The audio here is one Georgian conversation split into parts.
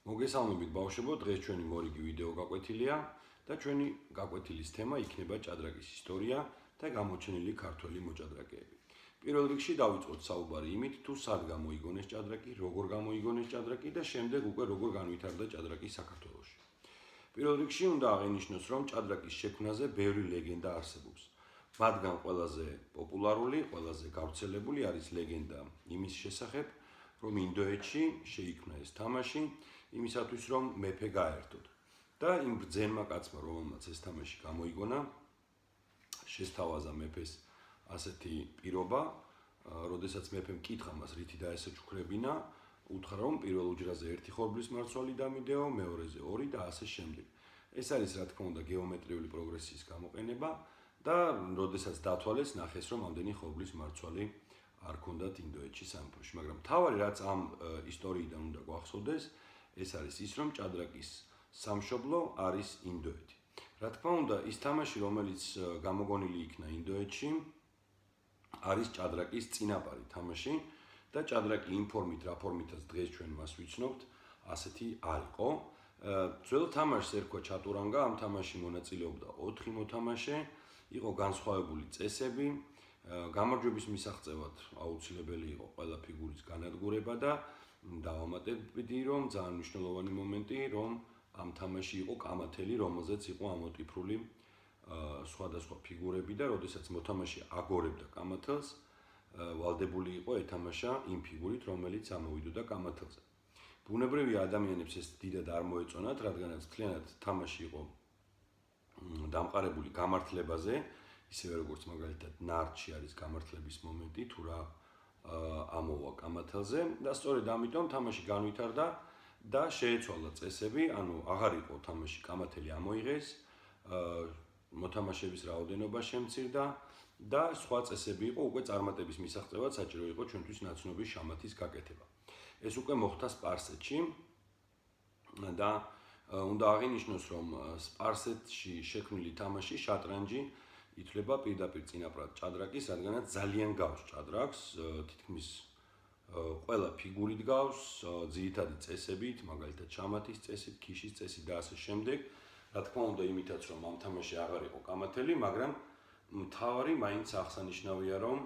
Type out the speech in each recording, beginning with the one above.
მოგესალმებით ბავშვებო, დღეს ჩვენი მორიგი ვიდეო გაკვეთილია და ჩვენი გაკვეთილის თემა იქნება ჭადრაკის ისტორია და გამოჩენილი ქართველი მოჭადრაკეები. პირველ რიგში დავიწყოთ საუბარი იმით, თუ სად გამოიგონეს ჭადრაკი, როგორ გამოიგონეს ჭადრაკი და შემდეგ უკვე როგორ განვითარდა ჭადრაკი საქართველოში. პირველ რიგში უნდა აღინიშნოს, რომ ჭადრაკის შექმნაზე ბევრი ლეგენდა არსებობს. მათგან ყველაზე პოპულარული, ყველაზე გავრცელებული არის ლეგენდა იმის შესახებ, რომ ინდოეთში შეიქმნა ეს თამაში იმისათვის, რომ მეფე გაერთოდ. და იმ ბრძენმა კაცმა, რომელმაც ეს თამაში გამოიგონა, შესთავაზა მეფეს ასეთი პირობა, როდესაც მეფემ კითხა მას რითი დაესაჩუქრებინა, უთხრა, რომ პირველ უჯრაზე ერთი ხორბლის მარცვალი დამიდეო, მეორეზე ორი და ასე შემდეგ. ეს არის, რა თქმა უნდა, გეომეტრიული პროგრესიის გამოყენება და როდესაც დათვალეს, ნახეს, რომ ამდენი ხორბლის მარცვალი არ ქონდათ ინდოეთში სამეფოში, მაგრამ თავარი რაც ამ ისტორიიდან უნდა გვახსოვდეს, ეს არის ის, რომ ჭადრაკის სამშობლო არის ინდოეთი. რა თქმა უნდა, ის თამაში, რომელიც გამოგონილი იქნა ინდოეთში, არის ჭადრაკის წინაპარი თამაში და ჭადრაკი იმ ფორმით, რა ფორმითაც დღეს ჩვენ მას ვიცნობთ, ასეთი არ იყო. ძველ თამაშს ერქვა ჩატურანგა, ამ თამაში მონაწილეობდა 4 მოთამაშე, იყო განსხვავებული წესები. გამარჯვების მისაღწევად აუცილებელი იყო ყველა ფიგურის განადგურება და დავამატებდი, რომ ძალიან მნიშვნელოვანი მომენტი, რომ ამ თამაში იყო კამათელი, რომელზეც იყო ამოტვიფრული სხვადასხვა ფიგურები და როდესაც მოთამაშე აგორებდა კამათელს, ვალდებული იყო ეთამაშა იმ ფიგურით, რომელიც ამოვიდოდა კამათელზე. ბუნებრივია ადამიანებს ეს დიდად არ მოეწონათ, რადგანაც მთლიანად თამაში იყო დამყარებული გამართლებაზე, ისევე როგორც მაგალითად ნარჩი არის გამართლების მომენტი, თუ რა ამოვა კამათელზე და სწორედ ამიტომ თამაში განვითარდა და შეეცვალა წესები, ანუ აღარ იყო თამაში კამათელი ამოიღეს, მოთამაშეების რაოდენობა შემცირდა და სხვა წესები იყო, უკვე წარმატების მისაღწევად საჭირო იყო ჩვენთვის ნაცნობი შამათის გაკეთება. ეს უკვე მოხდა სპარსეთში და უნდა აღინიშნოს, რომ სპარსეთში შექმნილი თამაში შატრანჯი ითვლება პირდაპირ წინაპრად ჭადრაკის, რადგანაც ძალიან გავს ჭადრაკს, თითქმის ყველა ფიგურით გავს, ძირითადი წესებით, მაგალითად შამათის წესით, ქიშის წესით და ასე შემდეგ. რა თქმა უნდა, იმითაც რომ ამ თამაში აღარ იყო კამათელი, მაგრამ მთავარი მაინც აღსანიშნავია, რომ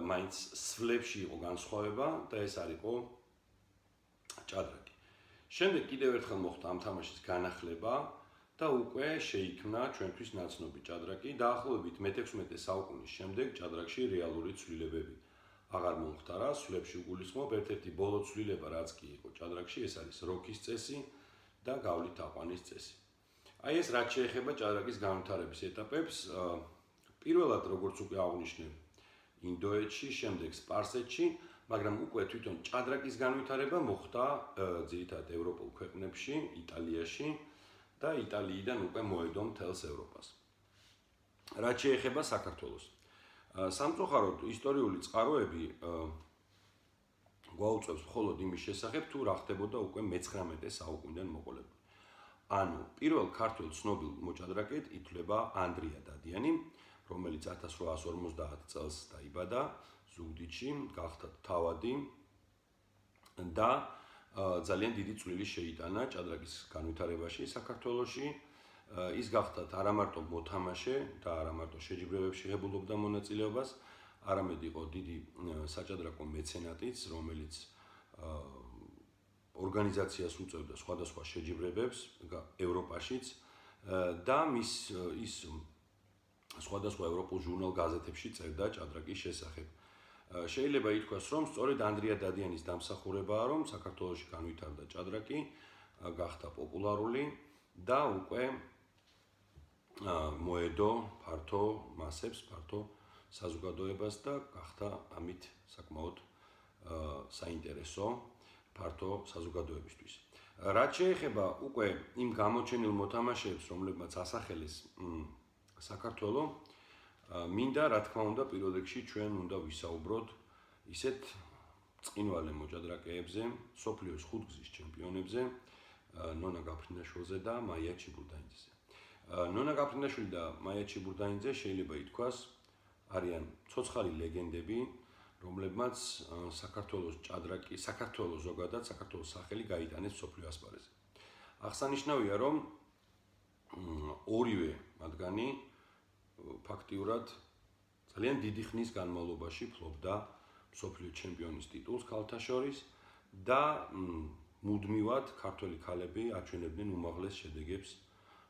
მაინც სვლებში იყო განსხვავება და ეს არ იყო ჭადრაკი. შემდეგ კიდევ ერთხელ მოხდა ამ თამაშის განახლება და უკვე შეიქმნა ჩვენთვის ნაცნობი ჭადრაკი. დაახლოებით მე-16 საუკუნის შემდეგ ჭადრაკში რეალური ცვლილებები აღარ მომხდარა, სვლებში უგულისხმობ, ერთ-ერთი ბოლო ცვლილება, რაც კი იყო ჭადრაკში, ეს არის როქის წესი და გავლით აყვანის წესი. აი ეს რაც შეეხება ჭადრაკის განვითარების ეტაპებს, პირველად როგორც უკვე აღვნიშნე, ინდოეთში, შემდეგ სპარსეთში, მაგრამ უკვე თვითონ ჭადრაკის განვითარება მოხდა ძირითადად ევროპულ ქვეყნებში, იტალიაში და იტალიიდან უკვე მოედო მთელს ევროპას. რაც შეეხება საქართველოს. სამწუხაროდ ისტორიული წყაროები გვაუწყებს მხოლოდ იმის შესახებ, თუ რა ხდებოდა უკვე მე-19 საუკუნიდან მოყოლებული. ანუ პირველ ქართველ ცნობილ მოჭადრაკედ ითვლება ანდრია დადიანი, რომელიც 1850 წელს დაიბადა ზუგდიდში, გახდა თავადი და ძალიან დიდი წვლილი შეიტანა ჭადრაკის განვითარებაში საქართველოში. ის გახდათ არა მარტო მოთამაშე და არა მარტო შეჯიბრებებში ღებულობდა მონაწილეობას, არამედ იყო დიდი საჭადრაკო მეცენატიც, რომელიც ორგანიზაციას უწევდა სხვადასხვა შეჯიბრებებს ევროპაშიც და ის სხვადასხვა ევროპულ ჟურნალ-გაზეთებში წერდა ჭადრაკის შესახებ. შეიძლება ითქვას, რომ სწორედ ანდრია დადიანის დამსახურებაა, რომ საქართველოში განვითარდა ჭადრაკი, გახდა პოპულარული და უკვე მოედო ფართო მასებს, ფართო საზოგადოებას და გახდა ამით საკმაოდ საინტერესო ფართო საზოგადოებისთვის. რაც შეეხება უკვე იმ გამოჩენილ მოთამაშეებს, რომლებმაც ასახელეს საქართველო, მინდა, რა თქმა უნდა, პირველ რიგში ჩვენ უნდა ვისაუბროთ ისეთ წინვალე მოჭადრაკეებზე, მსოფლიოს 5 გზის ჩემპიონებზე, ნონა გაფრინდაშვილზე და მაია ჩიბურდანიძეზე. ნონა გაფრინდაშვილი და მაია ჩიბურდანიძე შეიძლება ითქვას, არიან ცოცხალი ლეგენდები რომლებმაც საქართველოს ჭადრაკი, საქართველოს ზოგადად საქართველოს სახელი გაიტანეს მსოფლიო ასპარეზზე. აღსანიშნავია, რომ ორივე მათგანი ფაქტიურად ძალიან დიდი ხნის განმავლობაში ფლობდა მსოფლიო ჩემპიონის ტიტულს ქალთა შორის და მუდმივად ქართველი ქალები აჩვენებდნენ უმაღლეს შედეგებს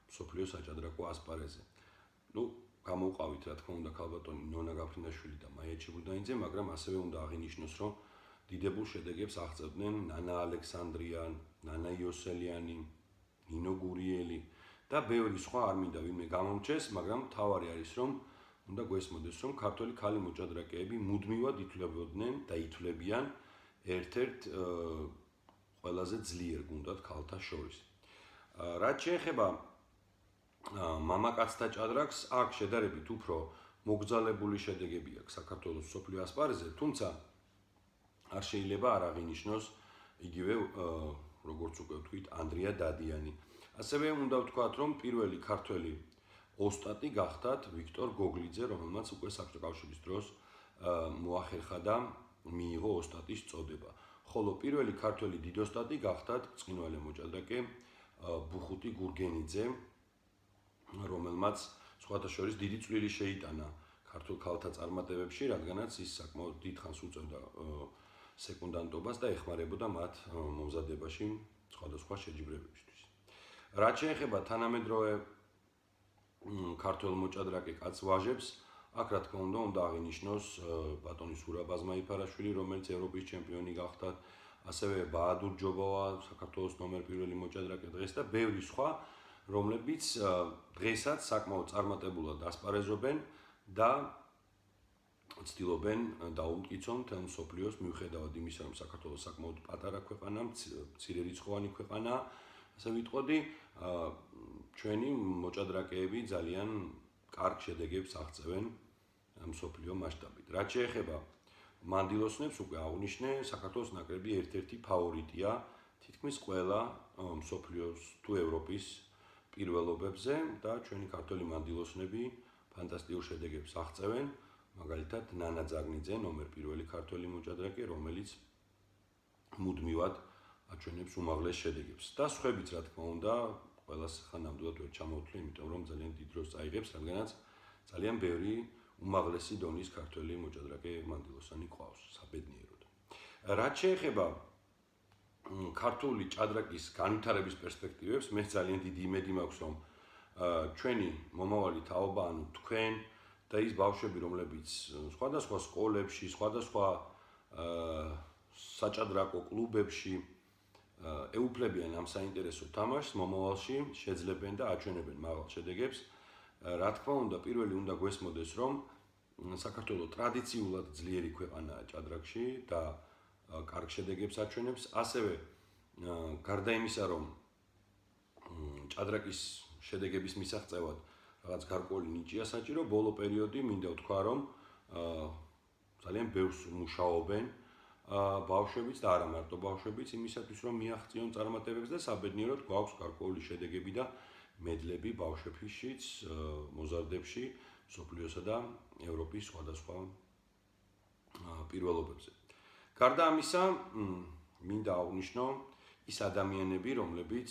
მსოფლიო საჭადრაკო ასპარეზზე. გამოვყავით, რა თქმა უნდა, ქალბატონი ნონა გაფრინდაშვილი და მაია ჩიბურდანიძე, მაგრამ ასევე უნდა აღინიშნოს, რომ დიდებულ შედეგებს აღწევდნენ ნანა ალექსანდრია, ნანა იოსელიანი, ნინო გურიელი და ბევრი სხვა არ მინდა ვინმე გამომრჩეს, მაგრამ თავარი არის, რომ უნდა გვესმოდეს, რომ ქართველი ქალი მოჭადრაკეები მუდმივად ითვლებოდნენ და ითვლებიან ერთ-ერთ ყველაზე ძლიერ გუნდად ქალთა შორის. რაც შეეხება მამაკაცთა ჭადრაკს, აქ შედარებით უფრო მოგზალებული შედეგები აქვს საქართველოს მსოფლიო ასპარეზზე, თუმცა არ შეიძლება არ აღინიშნოს იგივე როგორც უკვე ვთქვით, ანდრია დადიანი. ასევე უნდა ვთქვათ, რომ პირველი ქართველი ოსტატი გახდათ ვიქტორ გოგლიძე, რომელმაც უკვე საბჭოთა კავშირის დროს მოახერხა და მიიღო ოსტატის წოდება. ხოლო პირველი ქართველი დიდოსტატი გახდათ ბრწყინვალე მოჭადრაკე ბუხუტი გურგენიძე, რომელმაც სხვათა შორის დიდი წვლილი შეიტანა ქართულ ქალთა წარმატებებში, რადგანაც ის საკმაოდ დიდ ხანს უწევდა სეკუნდანტობას და ეხმარებოდა მათ მომზადებაში სხვადასხვა შეჯიბრებებისთვის. რაც შეეხება თანამედროვე ქართველ მოჭადრაკე კაც-ვაჟებს, აქ რა თქმა უნდა აღინიშნოს ბატონი სურაბ აზმაიფარაშვილი, რომელიც ევროპის ჩემპიონი გახდა, ასევე ბაადურ ჯობავა, საქართველოს ნომერ პირველი მოჭადრაკე დღეს და ბევრი სხვა, რომლებიც დღესაც საკმაოდ წარმატებულად ასპარეზობენ და ცდილობენ დაუმტკიცონ მთელ მსოფლიოს, მიუხედავად იმისა, რომ საქართველოს საკმაოდ პატარა ქვეყანა, მცირერიცხოვანი ქვეყანაა, ასე ვიტყოდი, ჩვენი მოჭადრაკეები ძალიან კარგ შედეგებს აღწევენ მსოფლიო მასშტაბით. რაც შეეხება მანდილოსნებს, უკვე აღნიშნე, საქართველოს ნაკრები ერთ-ერთი ფავორიტია თითქმის ყველა მსოფლიოს თუ ევროპის პირველობებზე და ჩვენი ქართველი მანდილოსნები ფანტასტიკურ შედეგებს აღწევენ, მაგალითად ნანა ძაგნიძე, ნომერ პირველი ქართველი მოჭადრაკე, რომელიც მუდმივად აჩვენებს უმაღლეს შედეგებს. და სხვაებიც, რა თქმა უნდა, ყველას ხა ნამდვილად ვერ ჩამოვთვლი, იმიტომ რომ ძალიან დიდ დროს წაიღებს, რადგანაც ძალიან ბევრი უმაღლესი დონის ქართველი მოჭადრაკე მანდილოსანი ყავს საბედნიეროდ. რაც შეეხება ქართული ჭადრაკის განვითარების პერსპექტივებს, მე ძალიან დიდი იმედი მაქვს, რომ ჩვენი მომავალი თაობა, ანუ თქვენ და ის ბავშვები, რომლებიც სხვადასხვა სკოლებში, სხვადასხვა საჭადრაკო კლუბებში ეუფლებიან ამ საინტერესო თამაშს, მომავალში შეძლებენ და აჩვენებენ მაღალ შედეგებს. რა თქმა უნდა, პირველი უნდა გვესმოდეს, რომ საქართველოს ტრადიციულად ძლიერი ქვეყანაა ჭადრაკში და კარგ შედეგებს აჩვენებს. ასევე გარდა იმისა, რომ ჭადრაკის შედეგების მისაღწევად რაღაც გარკვეული ნიჭია საჭირო, ბოლო პერიოდი მინდა ვთქვა, რომ ძალიან ბევრს მუშაობენ ბავშვებიც და არა მარტო ბავშვებიც იმისათვის, რომ მიაღწიონ წარმატებებს და საბედნიეროდ გვაქვს გარკვეული შედეგები და მედლები ბავშვებშიც, მოზარდებში, მსოფლიოსა და ევროპის სხვადასხვა პირველობებზე. გარდა ამისა, მინდა აღვნიშნო ის ადამიანები, რომლებიც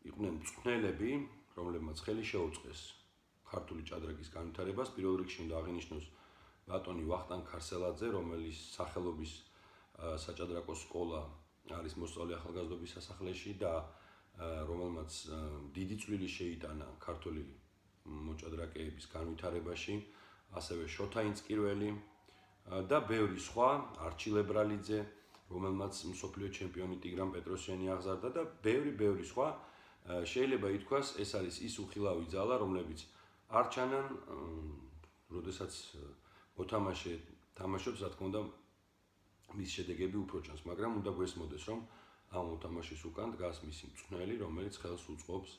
იყვნენ მწვრთნელები, რომლებმაც ხელი შეუწყეს ქართული ჭადრაკის განვითარებას. პირველ რიგში უნდა აღინიშნოს ბატონი ვახტანგ ქარსელაძე, რომელიც სახელობის საჭადრაკო სკოლა არის მოსწავლე ახალგაზრდობის სასახლეში და რომელმაც დიდი წვლილი შეიტანა ქართული მოჭადრაკეების განვითარებაში, ასევე შოთა ინწკირველი და ბევრი სხვა, არჩილ ებრალიძე, რომელმაც მსოფლიო ჩემპიონი ტიგრან პეტროსიანი აღზარდა და ბევრი სხვა. შეიძლება ითქვას, ეს არის ის უხილავი ძალა, რომლებიც არ ჩანან, როდესაც მოთამაშე თამაშობს, რა თქმა უნდა, მის შედეგები უფრო ჩანს, მაგრამ უნდა გვესმოდეს, რომ ამ მოთამაშის უკან დგას მისი მწვრთნელი, რომელიც ხელს უწყობს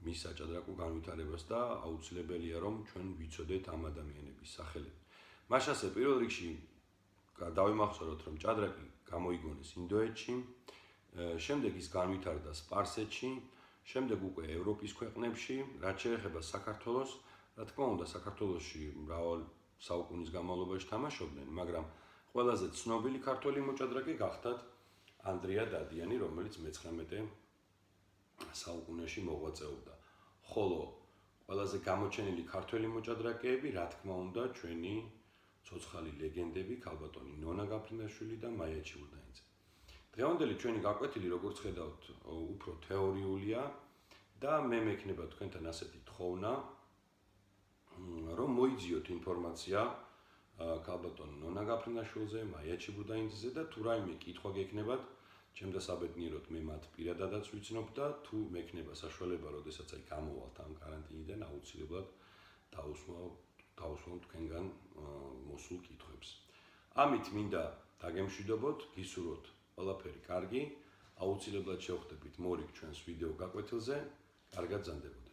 მის საჭადრაკო განვითარებას და აუცილებელია, რომ ჩვენ ვიცოდეთ ამ ადამიანების სახელები. მაშასე პირველ რიგში დავიმახსოვროთ, რომ ჭადრაკი გამოიგონეს ინდოეთში, შემდეგ ის განვითარდა სპარსეთში, შემდეგ უკვე ევროპის ქვეყნებში, რაც შეეხება საქართველოს, რა თქმა უნდა, საქართველოში მრავალ საუკუნის განმავლობაში თამაშობდნენ, მაგრამ ყველაზე ცნობილი ქართველი მოჭადრაკე გახდათ ანდრია დადიანი, რომელიც მე-19 საუკუნეში მოღვაწეობდა. ხოლო ყველაზე გამოჩენილი ქართველი მოჭადრაკეები, რა თქმა უნდა, ჩვენი ცოცხალი ლეგენდები, ქალბატონი ნონა გაფრინდაშვილი და მაია ჩიბურდანიძე. დღევანდელი ჩვენი გაკვეთილი, როგორც ხედავთ, უფრო თეორიულია და მე მექნება თქვენთან ასეთი თხოვნა, რომ მოიძიოთ ინფორმაცია ქალბატონ ნონა გაფრინდაშვილზე, მაია ჩიბურდანიძეზე და თუ რაიმე კითხვა გექნებათ, ჩემ დასაბედნიეროდ მე მათ პირადადაც ვიცნობ და თუ მექნება საშუალება, როდესაც აი გამოვალთ ამ каранტინიდან, აუცილებლად დავუსვამ თქვენგან მოსულ კითხვებს. ამით მინდა დაგემშვიდობოთ, გისურვოთ ყველაფერი კარგი, აუცილებლად შევხვდებით მორიგ ჩვენს ვიდეო გაკვეთილზე, კარგად ზანდებოდეთ.